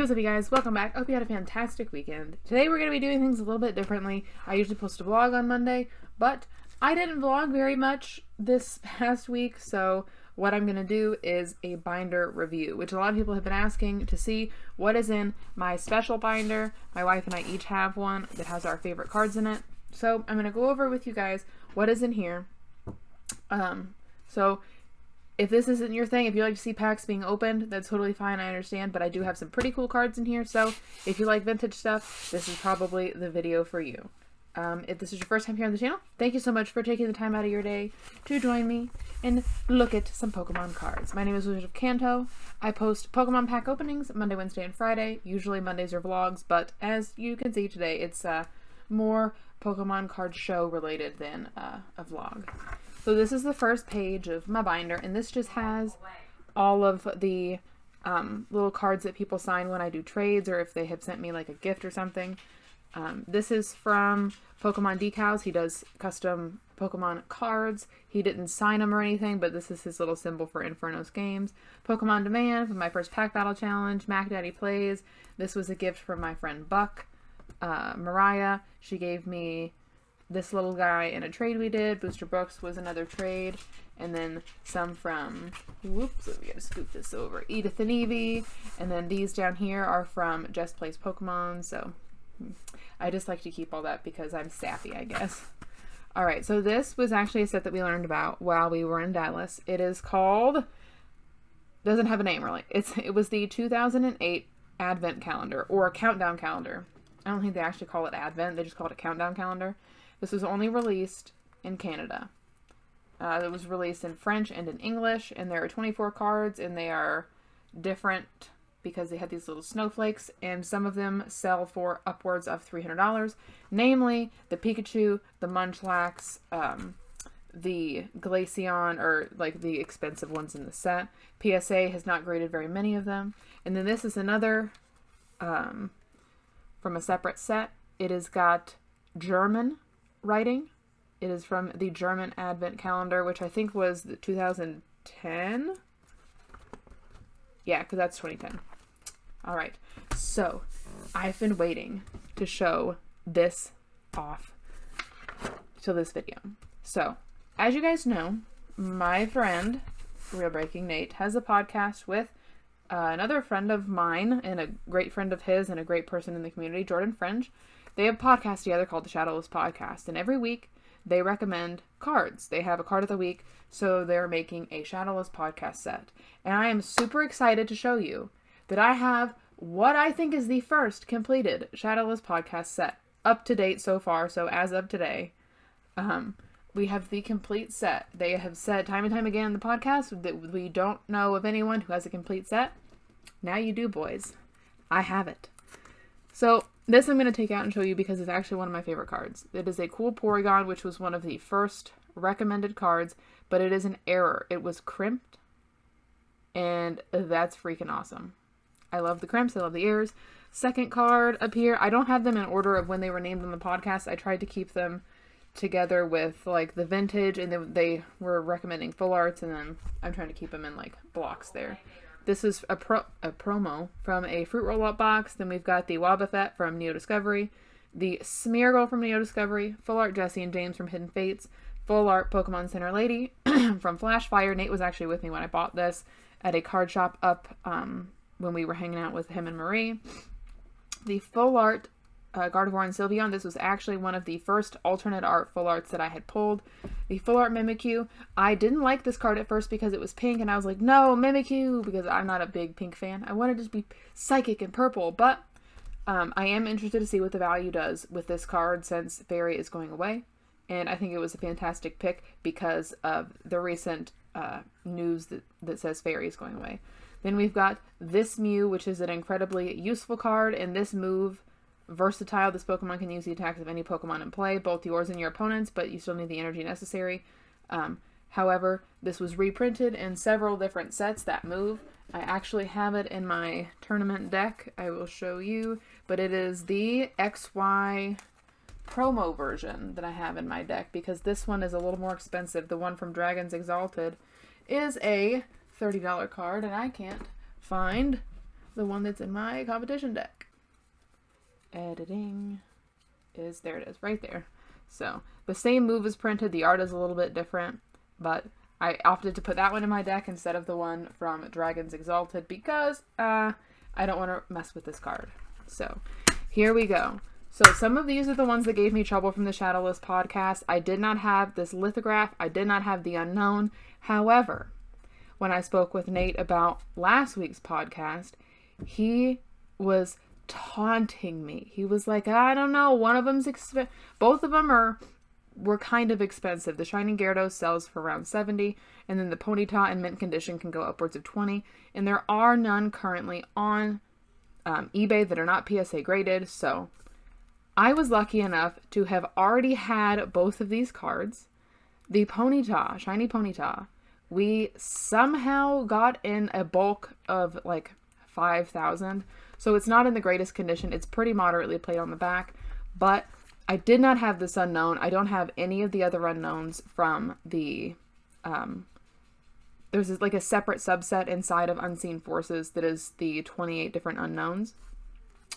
what's up, you guys? Welcome back. I hope you had a fantastic weekend. Today we're going to be doing things a little bit differently. I usually post a vlog on Monday, but I didn't vlog very much this past week, so what I'm going to do is a binder review, which a lot of people have been asking to see what is in my special binder. My wife and I each have one that has our favorite cards in it. So I'm going to go over with you guys what is in here. So if this isn't your thing, if you like to see packs being opened, that's totally fine, I understand, but I do have some pretty cool cards in here, so if you like vintage stuff, this is probably the video for you. If this is your first time here on the channel, thank you so much for taking the time out of your day to join me and look at some Pokemon cards. My name is Wizard of Kanto. I post Pokemon pack openings Monday, Wednesday, and Friday. Usually Mondays are vlogs, but as you can see today, it's more Pokemon card show related than a vlog. So this is the first page of my binder, and this just has all of the little cards that people sign when I do trades, or if they have sent me like a gift or something. This is from Pokemon Decals. He does custom Pokemon cards. He didn't sign them or anything, but this is his little symbol for Inferno's games. Pokemon Demand from my first pack battle challenge. Mac Daddy Plays. This was a gift from my friend Buck. Mariah, she gave me this little guy in a trade we did. Booster Books was another trade. And then some from, whoops, we gotta scoop this over, Edith and Evie. And then these down here are from Just Plays Pokemon. So I just like to keep all that because I'm sappy, I guess. Alright, so this was actually a set that we learned about while we were in Dallas. It is called, doesn't have a name really. It was the 2008 Advent Calendar, or Countdown Calendar. I don't think they actually call it Advent, they just call it a Countdown Calendar. This was only released in Canada. It was released in French and in English, and there are 24 cards, and they are different because they had these little snowflakes, and some of them sell for upwards of $300, namely the Pikachu, the Munchlax, the Glaceon, or like the expensive ones in the set. PSA has not graded very many of them. And then this is another from a separate set. It has got German writing. It is from the German Advent Calendar, which I think was the 2010. Yeah, because that's 2010. Alright, so I've been waiting to show this off till this video. So, as you guys know, my friend, Real Breaking Nate, has a podcast with another friend of mine and a great friend of his and a great person in the community, Jordan Fringe. They have a podcast together called the Shadowless Podcast, and every week they recommend cards. They have a card of the week, so they're making a Shadowless Podcast set. And I am super excited to show you that I have what I think is the first completed Shadowless Podcast set up to date so far. So as of today, we have the complete set. They have said time and time again in the podcast that we don't know of anyone who has a complete set. Now you do, boys. I have it. So this I'm going to take out and show you because it's actually one of my favorite cards. It is a cool Porygon, which was one of the first recommended cards, but it is an error. It was crimped, and that's freaking awesome. I love the crimps. I love the errors. Second card up here. I don't have them in order of when they were named on the podcast. I tried to keep them together with like the vintage, and then they were recommending full arts, and then I'm trying to keep them in like blocks there. This is a promo from a Fruit Roll-Up box. Then we've got the Wobbuffet from Neo Discovery, the Smeargle from Neo Discovery, full art Jesse and James from Hidden Fates, full art Pokemon Center Lady from Flashfire. Nate was actually with me when I bought this at a card shop up when we were hanging out with him and Marie. The full art Gardevoir and Sylveon. This was actually one of the first alternate art full arts that I had pulled. The full art Mimikyu. I didn't like this card at first because it was pink, and I was like, no, Mimikyu, because I'm not a big pink fan. I wanted it to be psychic and purple, but I am interested to see what the value does with this card since Fairy is going away, and I think it was a fantastic pick because of the recent news that says Fairy is going away. Then we've got this Mew, which is an incredibly useful card, and this move, versatile. This Pokemon can use the attacks of any Pokemon in play, both yours and your opponent's, but you still need the energy necessary. However, this was reprinted in several different sets, that move. I actually have it in my tournament deck. I will show you, but it is the XY promo version that I have in my deck because this one is a little more expensive. The one from Dragons Exalted is a $30 card, and I can't find the one that's in my competition deck. Editing is, there it is, right there. So the same move is printed. The art is a little bit different, but I opted to put that one in my deck instead of the one from Dragons Exalted because I don't want to mess with this card. So here we go. So some of these are the ones that gave me trouble from the Shadowless podcast. I did not have this lithograph. I did not have the unknown. However, when I spoke with Nate about last week's podcast, he was taunting me. He was like, I don't know, one of them's both of them were kind of expensive. The Shining Gyarados sells for around $70, and then the Ponyta in mint condition can go upwards of $20, and there are none currently on eBay that are not PSA graded. So I was lucky enough to have already had both of these cards. The Ponyta, Shiny Ponyta, we somehow got in a bulk of like 5,000. So it's not in the greatest condition. It's pretty moderately played on the back, but I did not have this unknown. I don't have any of the other unknowns from the, there's like a separate subset inside of Unseen Forces that is the 28 different unknowns,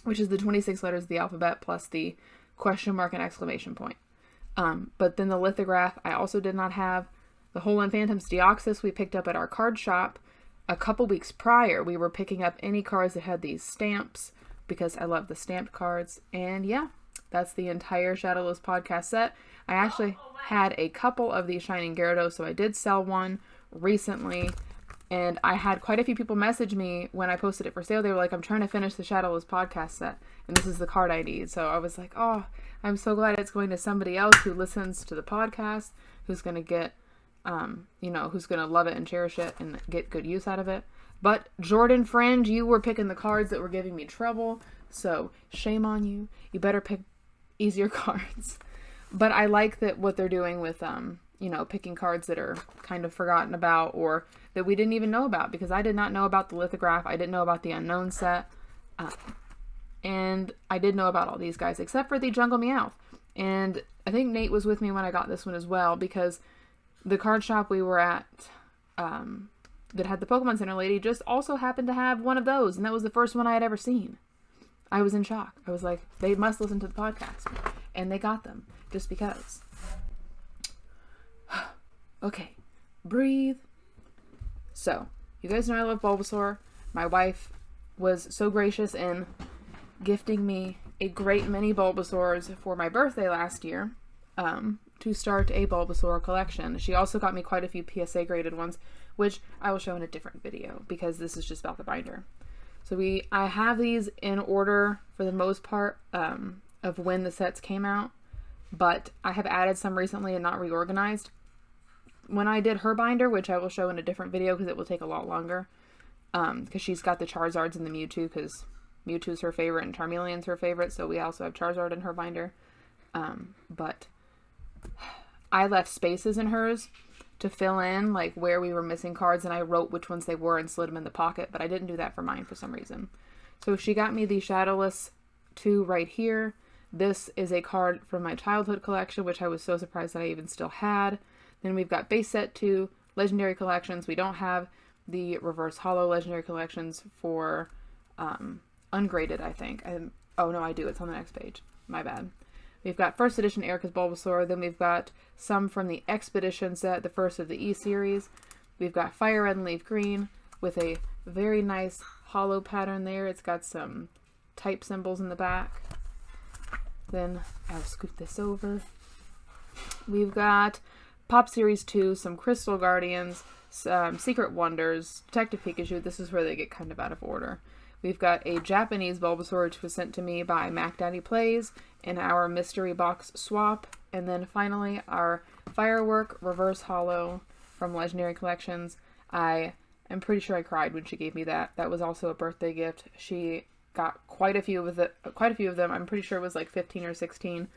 which is the 26 letters of the alphabet plus the question mark and exclamation point. But then the lithograph, I also did not have. The Holand Phantoms Deoxys we picked up at our card shop. A couple weeks prior, we were picking up any cards that had these stamps because I love the stamped cards. And yeah, that's the entire Shadowless podcast set. I actually had a couple of these Shining Gyarados, so I did sell one recently. And I had quite a few people message me when I posted it for sale. They were like, I'm trying to finish the Shadowless podcast set, and this is the card I need. So I was like, oh, I'm so glad it's going to somebody else who listens to the podcast, who's going to get who's going to love it and cherish it and get good use out of it. But Jordan Fringe, you were picking the cards that were giving me trouble. So shame on you. You better pick easier cards. But I like that what they're doing with, picking cards that are kind of forgotten about or that we didn't even know about, because I did not know about the lithograph. I didn't know about the unknown set. And I did know about all these guys except for the Jungle Meowth. And I think Nate was with me when I got this one as well, because the card shop we were at that had the Pokemon Center lady just also happened to have one of those, and that was the first one I had ever seen. I was in shock. I was like, they must listen to the podcast. And they got them, just because. Okay, breathe. So, you guys know I love Bulbasaur. My wife was so gracious in gifting me a great many Bulbasaurs for my birthday last year. To start a Bulbasaur collection. She also got me quite a few PSA graded ones, which I will show in a different video because this is just about the binder. So I have these in order for the most part of when the sets came out, but I have added some recently and not reorganized. When I did her binder, which I will show in a different video because it will take a lot longer, because she's got the Charizards and the Mewtwo, because Mewtwo's her favorite and Charmeleon's her favorite, so we also have Charizard in her binder. But I left spaces in hers to fill in like where we were missing cards, and I wrote which ones they were and slid them in the pocket, but I didn't do that for mine for some reason. So she got me the Shadowless 2 right here. This is a card from my childhood collection, which I was so surprised that I even still had. Then we've got base set 2, legendary collections. We don't have the reverse holo legendary collections for ungraded, I think. Oh no, I do. It's on the next page. My bad. We've got first edition Erica's Bulbasaur. Then we've got some from the Expedition set, the first of the E-series. We've got Fire Red and Leaf Green with a very nice hollow pattern there. It's got some type symbols in the back. Then I'll scoot this over. We've got Pop Series 2, some Crystal Guardians, some Secret Wonders, Detective Pikachu. This is where they get kind of out of order. We've got a Japanese Bulbasaur, which was sent to me by Mac Daddy Plays in our mystery box swap. And then finally, our Firework Reverse Holo from Legendary Collections. I am pretty sure I cried when she gave me that. That was also a birthday gift. She got quite a few of them. I'm pretty sure it was like 15 or 16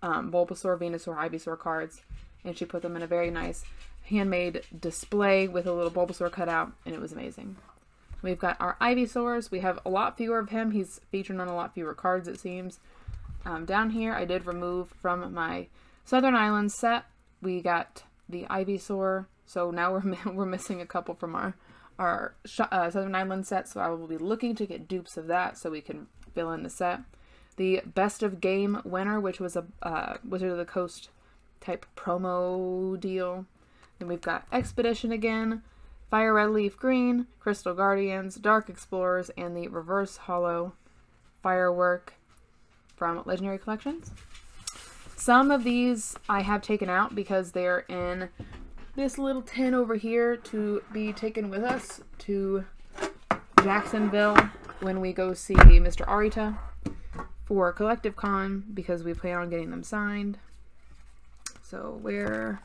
Bulbasaur, Venusaur, Ivysaur cards. And she put them in a very nice handmade display with a little Bulbasaur cutout, and it was amazing. We've got our Ivysaurs. We have a lot fewer of him. He's featured on a lot fewer cards, it seems. Down here, I did remove from my Southern Islands set. We got the Ivysaur. So now we're missing a couple from our our Southern Island set, so I will be looking to get dupes of that so we can fill in the set. The Best of Game winner, which was a Wizard of the Coast type promo deal. Then we've got Expedition again, Fire Red Leaf Green, Crystal Guardians, Dark Explorers, and the Reverse Hollow Firework from Legendary Collections. Some of these I have taken out because they're in this little tin over here to be taken with us to Jacksonville when we go see Mr. Arita for Collective Con, because we plan on getting them signed. So where?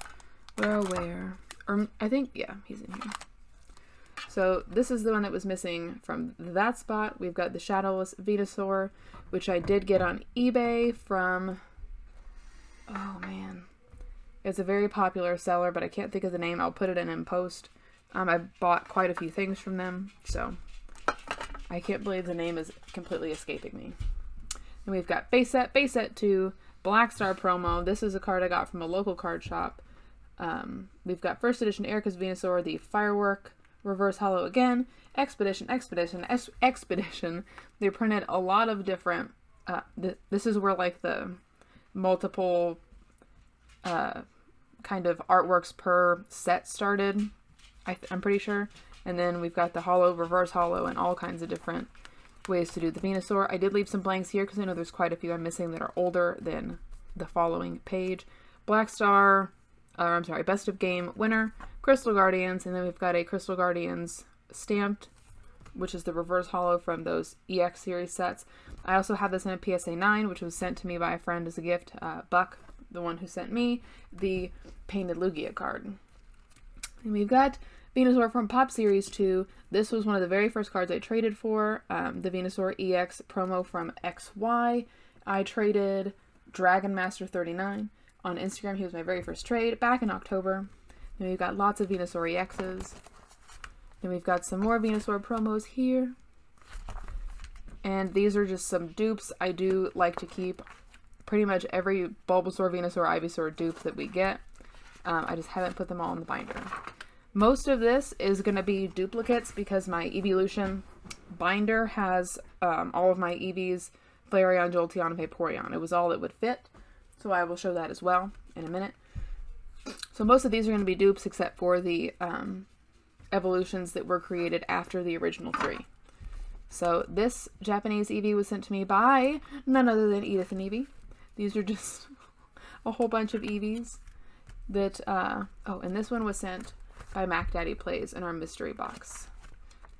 I think, yeah, he's in here. So this is the one that was missing from that spot. We've got the Shadowless Venusaur, which I did get on eBay from, oh man, it's a very popular seller, but I can't think of the name. I'll put it in post. I bought quite a few things from them, so I can't believe the name is completely escaping me. And we've got Base Set 2, Black Star promo. This is a card I got from a local card shop. We've got First Edition Erica's Venusaur, the Firework, Reverse Hollow again, Expedition. They printed a lot of different, this is where like the multiple kind of artworks per set started, I'm pretty sure. And then we've got the Hollow, Reverse Hollow, and all kinds of different ways to do the Venusaur. I did leave some blanks here because I know there's quite a few I'm missing that are older than the following page. Black Star, Best of Game winner, Crystal Guardians, and then we've got a Crystal Guardians stamped, which is the Reverse Hollow from those EX series sets. I also have this in a PSA 9, which was sent to me by a friend as a gift, Buck, the one who sent me the painted Lugia card. And we've got Venusaur from Pop Series 2. This was one of the very first cards I traded for, the Venusaur EX promo from XY. I traded Dragon Master 39. On Instagram, he was my very first trade back in October. Then we've got lots of Venusaur EXs. Then we've got some more Venusaur promos here. And these are just some dupes. I do like to keep pretty much every Bulbasaur, Venusaur, Ivysaur dupe that we get. I just haven't put them all in the binder. Most of this is going to be duplicates because my Evolution binder has all of my Eevees, Flareon, Jolteon, and Vaporeon. It was all that would fit. So I will show that as well in a minute. So most of these are going to be dupes except for the evolutions that were created after the original 3. So this Japanese Eevee was sent to me by none other than Edith and Eevee. These are just a whole bunch of Eevees that, and this one was sent by Mac Daddy Plays in our mystery box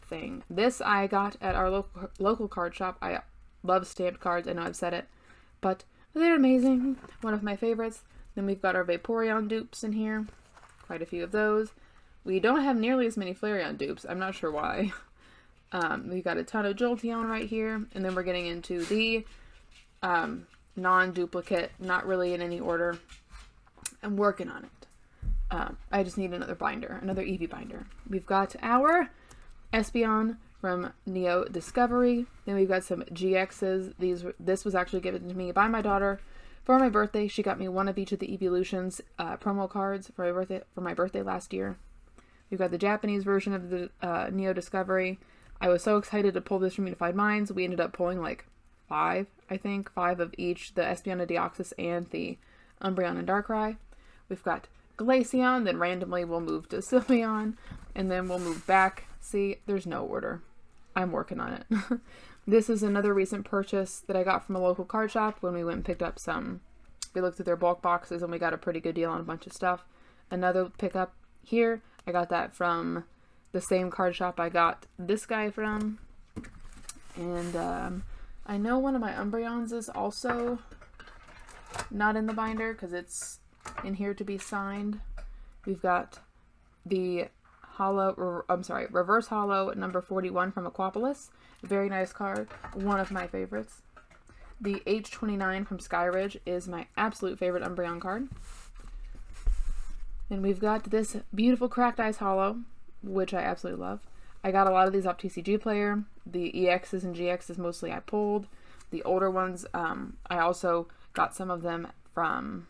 thing. This I got at our local card shop. I love stamped cards. I know I've said it, but they're amazing. One of my favorites. Then we've got our Vaporeon dupes in here. Quite a few of those. We don't have nearly as many Flareon dupes. I'm not sure why. We've got a ton of Jolteon right here. And then we're getting into the non-duplicate, not really in any order. I'm working on it. I just need another binder, another Eevee binder. We've got our Espeon from Neo Discovery. Then we've got some GXs. This was actually given to me by my daughter for my birthday. She got me one of each of the Evolutions promo cards for my birthday last year. We've got the Japanese version of the Neo Discovery. I was so excited to pull this from Unified Minds. We ended up pulling like 5 of each, the Espeon, Deoxys, and the Umbreon and Darkrai. We've got Glaceon, then randomly we'll move to Sylveon, and then we'll move back. See, there's no order. I'm working on it. This is another recent purchase that I got from a local card shop when we went and picked up some. We looked at their bulk boxes and we got a pretty good deal on a bunch of stuff. Another pickup here. I got that from the same card shop I got this guy from. And I know one of my Umbreons is also not in the binder because it's in here to be signed. We've got the Reverse Hollow number 41 from Aquapolis. Very nice card. One of my favorites. The H29 from Skyridge is my absolute favorite Umbreon card. And we've got this beautiful Cracked Ice Hollow, which I absolutely love. I got a lot of these off TCG Player. The EXs and GXs mostly I pulled. The older ones, I also got some of them from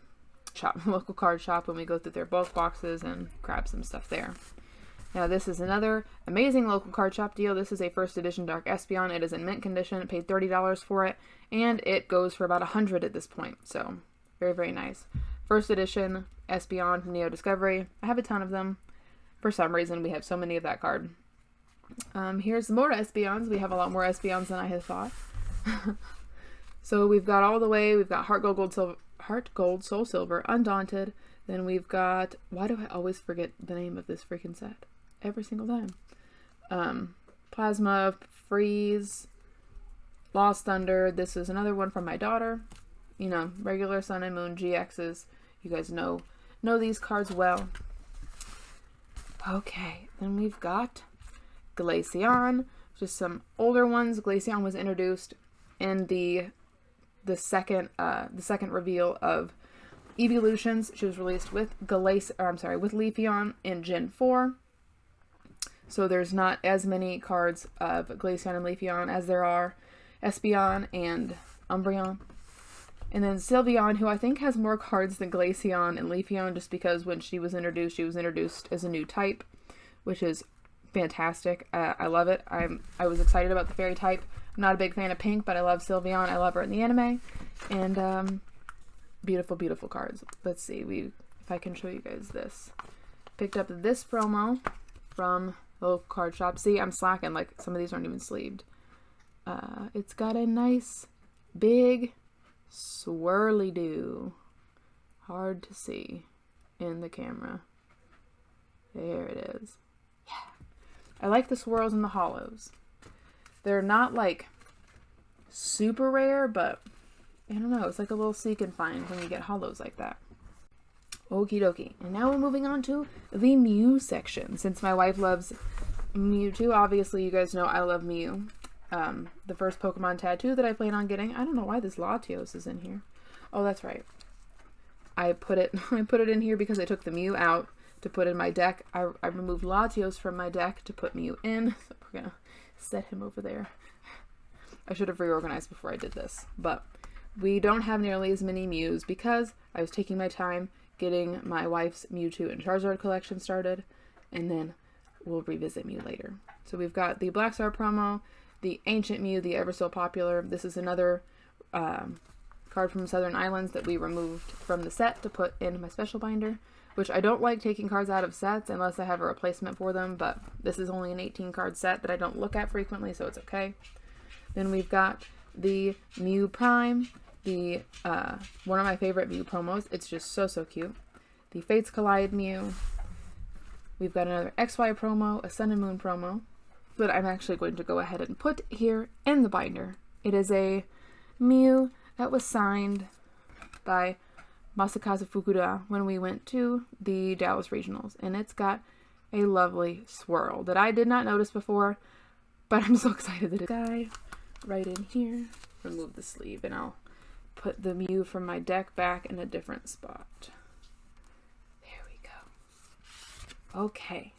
local card shop when we go through their bulk boxes and grab some stuff there. Now this is another amazing local card shop deal. This is a first edition Dark Espeon. It is in mint condition. I paid $30 for it, and it goes for about $100 at this point. So very, very nice. First edition Espeon Neo Discovery. I have a ton of them. For some reason, we have so many of that card. Here's more Espeons. We have a lot more Espeons than I had thought. So we've got all the way, we've got Heart Gold, Soul Silver, Undaunted. Then we've got, why do I always forget the name of this freaking set? Every single time. Plasma, Freeze, Lost Thunder. This is another one from my daughter. You know, regular Sun and Moon GXs. You guys know these cards well. Okay, then we've got Glaceon, just some older ones. Glaceon was introduced in the second reveal of Evolutions. She was released with with Leafeon in Gen 4. So there's not as many cards of Glaceon and Leafeon as there are Espeon and Umbreon. And then Sylveon, who I think has more cards than Glaceon and Leafeon, just because when she was introduced as a new type, which is fantastic. I love it. I was excited about the fairy type. I'm not a big fan of pink, but I love Sylveon. I love her in the anime. And beautiful, beautiful cards. Let's see if I can show you guys this. Picked up this promo from the local card shop. See, I'm slacking. Like, some of these aren't even sleeved. It's got a nice, big swirly-doo. Hard to see in the camera. There it is. Yeah. I like the swirls and the hollows. They're not like super rare, but I don't know. It's like a little seek and find when you get hollows like that. Okie dokie. And now we're moving on to the Mew section. Since my wife loves Mewtwo, obviously you guys know I love Mew. The first Pokemon tattoo that I plan on getting. I don't know why this Latios is in here. Oh, that's right. I put it in here because I took the Mew out to put in my deck. I removed Latios from my deck to put Mew in. So we're gonna set him over there. I should have reorganized before I did this, but we don't have nearly as many Mews because I was taking my time getting my wife's Mewtwo and Charizard collection started, and then we'll revisit Mew later. So we've got the Black Star promo, the Ancient Mew, the ever so popular. This is another card from Southern Islands that we removed from the set to put in my special binder, which I don't like taking cards out of sets unless I have a replacement for them, but this is only an 18 card set that I don't look at frequently, so it's okay. Then we've got the Mew Prime, the one of my favorite Mew promos. It's just so cute. The Fates Collide Mew. We've got another XY promo, a Sun and Moon promo, that I'm actually going to go ahead and put here in the binder. It is a Mew that was signed by Masakazu Fukuda when we went to the Dallas Regionals, and it's got a lovely swirl that I did not notice before, but I'm so excited that it's guy right in here. Remove the sleeve, and I'll put the Mew from my deck back in a different spot. There we go. Okay.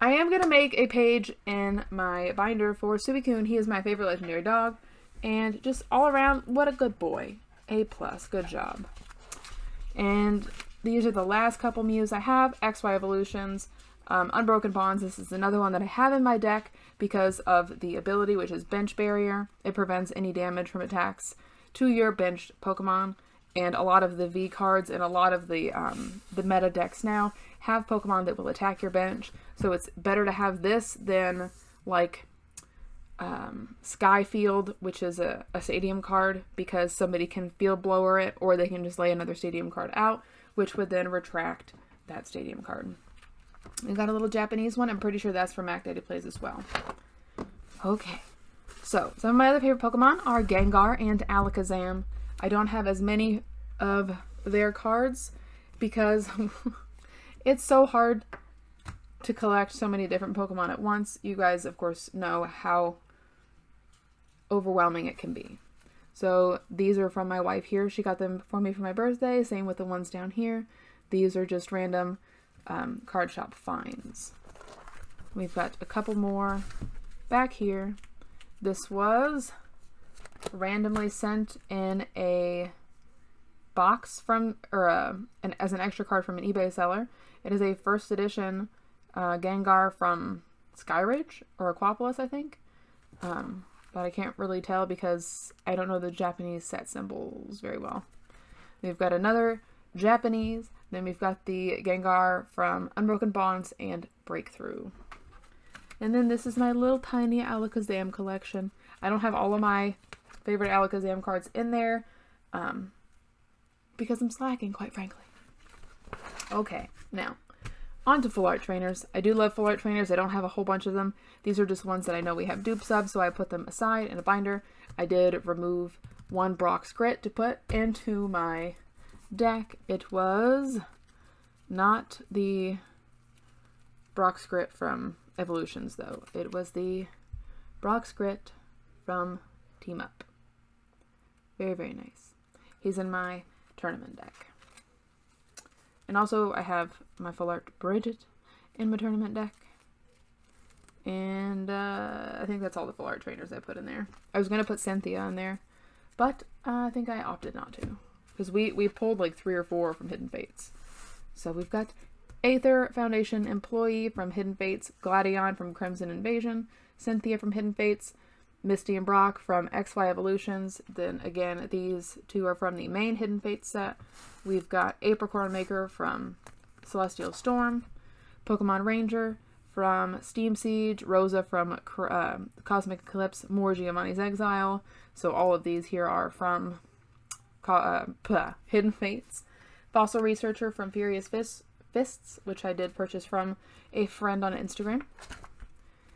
I am going to make a page in my binder for Suicune. He is my favorite legendary dog, and just all around, what a good boy. A+, good job. And these are the last couple Mews I have. XY Evolutions, Unbroken Bonds. This is another one that I have in my deck because of the ability, which is Bench Barrier. It prevents any damage from attacks to your benched Pokemon. And a lot of the V cards and a lot of the meta decks now have Pokemon that will attack your bench. So it's better to have this than like Skyfield, which is a stadium card, because somebody can field blower it, or they can just lay another stadium card out, which would then retract that stadium card. We got a little Japanese one. I'm pretty sure that's from Mac Daddy Plays as well. Okay, so some of my other favorite Pokemon are Gengar and Alakazam. I don't have as many of their cards because it's so hard to collect so many different Pokemon at once. You guys, of course, know how overwhelming it can be. So these are from my wife here. She got them for me for my birthday. Same with the ones down here. These are just random card shop finds. We've got a couple more back here. This was randomly sent in a box from, or as an extra card from an eBay seller. It is a first edition Gengar from Skyridge or Aquapolis, I think. But I can't really tell because I don't know the Japanese set symbols very well. We've got another Japanese. Then we've got the Gengar from Unbroken Bonds and Breakthrough. And then this is my little tiny Alakazam collection. I don't have all of my favorite Alakazam cards in there because I'm slacking, quite frankly. Okay, now on to full art trainers. I do love full art trainers. I don't have a whole bunch of them. These are just ones that I know we have dupes of, so I put them aside in a binder. I did remove one Brock's Grit to put into my deck. It was not the Brock's Grit from Evolutions, though. It was the Brock's Grit from Team Up. Very, very nice. He's in my tournament deck. And also, I have my full art Bridget in my tournament deck. And I think that's all the full art trainers I put in there. I was going to put Cynthia in there, but I think I opted not to. Because we pulled like 3 or 4 from Hidden Fates. So we've got Aether Foundation Employee from Hidden Fates, Gladion from Crimson Invasion, Cynthia from Hidden Fates, Misty and Brock from XY Evolutions. Then again, these 2 are from the main Hidden Fates set. We've got Apricorn Maker from Celestial Storm, Pokemon Ranger from Steam Siege, Rosa from Cosmic Eclipse, more Giovanni's Exile. So all of these here are from Hidden Fates. Fossil Researcher from Furious Fists, which I did purchase from a friend on Instagram.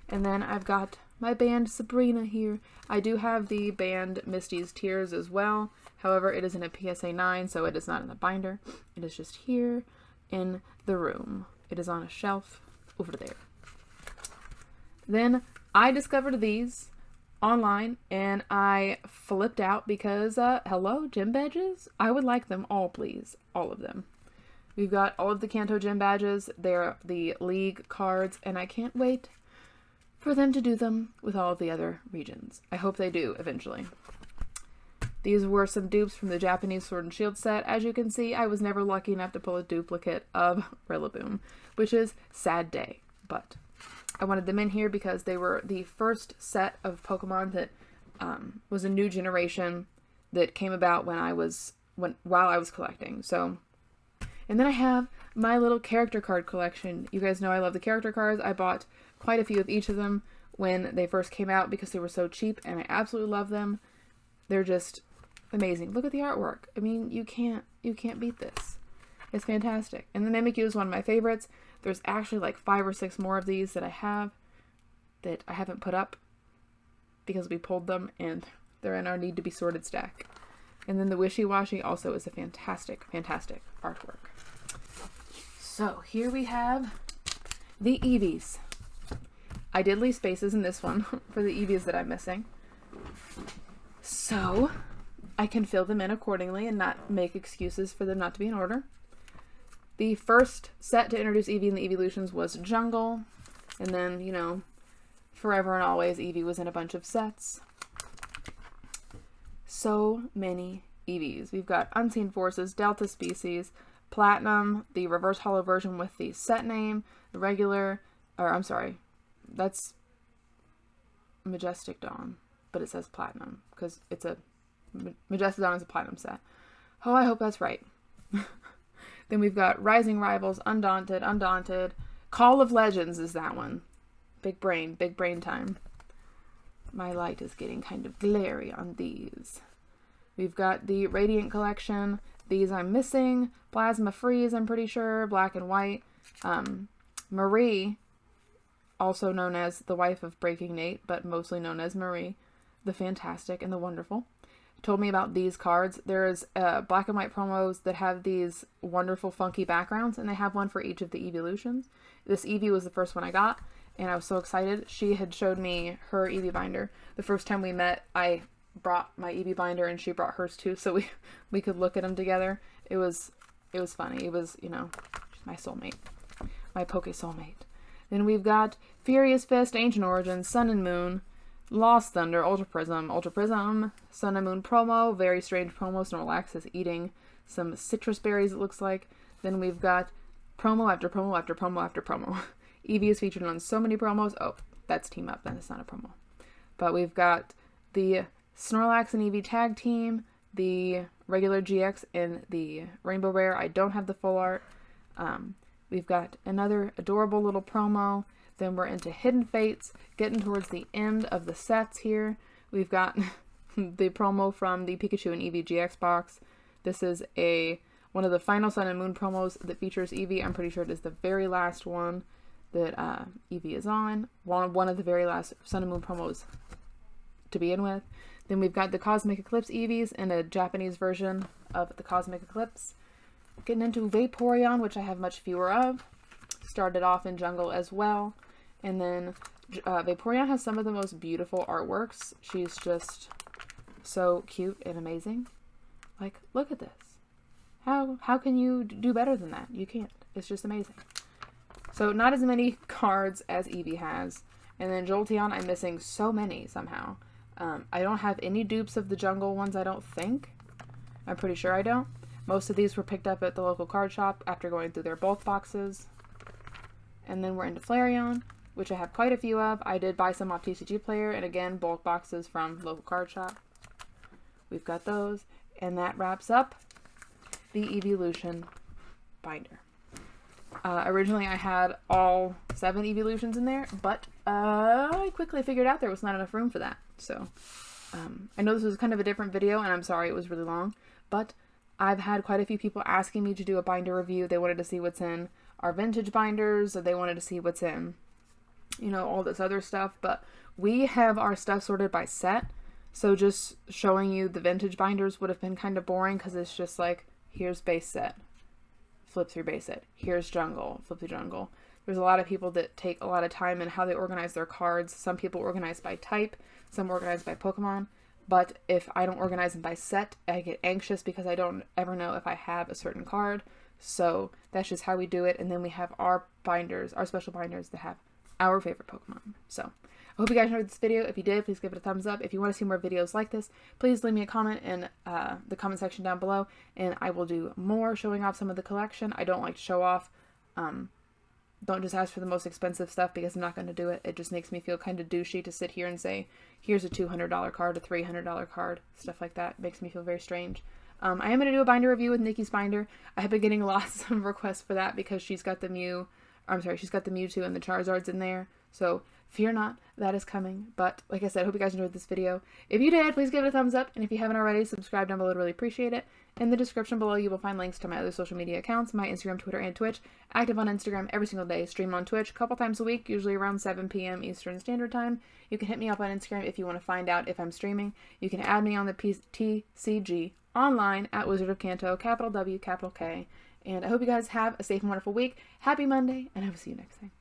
And then I've got my band Sabrina here. I do have the band Misty's Tears as well. However, it is in a PSA 9, so it is not in the binder. It is just here in the room. It is on a shelf over there. Then I discovered these online and I flipped out because, hello, gym badges? I would like them all, please. All of them. We've got all of the Kanto gym badges. They're the league cards, and I can't wait for them to do them with all of the other regions. I hope they do eventually. These were some dupes from the Japanese Sword and Shield set. As you can see, I was never lucky enough to pull a duplicate of Rillaboom, which is sad day, but I wanted them in here because they were the first set of Pokemon that was a new generation that came about while I was collecting. So, and then I have my little character card collection. You guys know I love the character cards. I bought quite a few of each of them when they first came out because they were so cheap, and I absolutely love them. They're just amazing. Look at the artwork. I mean, you can't beat this. It's fantastic. And the Mimikyu is one of my favorites. There's actually like 5 or 6 more of these that I have that I haven't put up because we pulled them and they're in our need to be sorted stack. And then the Wishy Washy also is a fantastic, fantastic artwork. So here we have the Eevees. I did leave spaces in this one for the Eevees that I'm missing, so I can fill them in accordingly and not make excuses for them not to be in order. The first set to introduce Eevee in the Eeveelutions was Jungle, and then, you know, forever and always Eevee was in a bunch of sets. So many Eevees. We've got Unseen Forces, Delta Species, Platinum, the reverse holo version with the set name, the regular, or I'm sorry, that's Majestic Dawn, but it says Platinum because it's a Majestic Dawn is a Platinum set. Oh, I hope that's right. Then we've got Rising Rivals, Undaunted, Call of Legends is that one. Big brain time. My light is getting kind of glary on these. We've got the Radiant Collection. These I'm missing. Plasma Freeze, I'm pretty sure. Black and White. Marie, also known as the wife of Breaking Nate, but mostly known as Marie, the Fantastic and the Wonderful, told me about these cards. There's black and white promos that have these wonderful funky backgrounds, and they have one for each of the evolutions. This Eevee was the first one I got, and I was so excited. She had showed me her Eevee binder. The first time we met, I brought my Eevee binder and she brought hers too, so we could look at them together. It was funny. It was, you know, my soulmate. My Poke soulmate. Then we've got Furious Fist, Ancient Origins, Sun and Moon, Lost Thunder, Ultra Prism, Sun and Moon promo, very strange promo, Snorlax is eating some citrus berries it looks like. Then we've got promo after promo after promo after promo. Eevee is featured on so many promos. Oh, that's Team Up, then it's not a promo. But we've got the Snorlax and Eevee tag team, the regular GX and the Rainbow Rare. I don't have the full art. We've got another adorable little promo. Then we're into Hidden Fates, getting towards the end of the sets here. We've got the promo from the Pikachu and Eevee GX box. This is one of the final Sun and Moon promos that features Eevee. I'm pretty sure it is the very last one that Eevee is on. One of the very last Sun and Moon promos to begin with. Then we've got the Cosmic Eclipse Eevees and a Japanese version of the Cosmic Eclipse. Getting into Vaporeon, which I have much fewer of. Started off in Jungle as well. And then Vaporeon has some of the most beautiful artworks. She's just so cute and amazing. Like, look at this. How can you do better than that? You can't. It's just amazing. So not as many cards as Eevee has. And then Jolteon, I'm missing so many somehow. I don't have any dupes of the Jungle ones, I don't think. I'm pretty sure I don't. Most of these were picked up at the local card shop after going through their bulk boxes. And then we're into Flareon, which I have quite a few of. I did buy some off TCG Player, and again, bulk boxes from local card shop. We've got those. And that wraps up the Evolution binder. Originally I had all 7 Evolutions in there, but I quickly figured out there was not enough room for that. So I know this was kind of a different video, and I'm sorry it was really long, but I've had quite a few people asking me to do a binder review. They wanted to see what's in our vintage binders, or they wanted to see what's in, you know, all this other stuff, but we have our stuff sorted by set. So just showing you the vintage binders would have been kind of boring, because it's just like, here's base set, flip through base set, here's Jungle, flip through Jungle. There's a lot of people that take a lot of time in how they organize their cards. Some people organize by type, some organize by Pokemon, but if I don't organize them by set, I get anxious because I don't ever know if I have a certain card. So that's just how we do it. And then we have our binders, our special binders that have our favorite Pokemon. So I hope you guys enjoyed this video. If you did, please give it a thumbs up. If you want to see more videos like this, please leave me a comment in the comment section down below, and I will do more showing off some of the collection. I don't like to show off. Don't just ask for the most expensive stuff, because I'm not going to do it. It just makes me feel kind of douchey to sit here and say, here's a $200 card, a $300 card, stuff like that. It makes me feel very strange. I am going to do a binder review with Nikki's binder. I have been getting lots of requests for that because she's got the she's got the Mewtwo and the Charizards in there. So fear not, that is coming. But like I said, I hope you guys enjoyed this video. If you did, please give it a thumbs up. And if you haven't already, subscribe down below. I'd really appreciate it. In the description below, you will find links to my other social media accounts, my Instagram, Twitter, and Twitch. Active on Instagram every single day. Stream on Twitch a couple times a week, usually around 7 p.m. Eastern Standard Time. You can hit me up on Instagram if you want to find out if I'm streaming. You can add me on the TCG online at Wizard of Kanto, capital W, capital K. And I hope you guys have a safe and wonderful week. Happy Monday, and I will see you next time.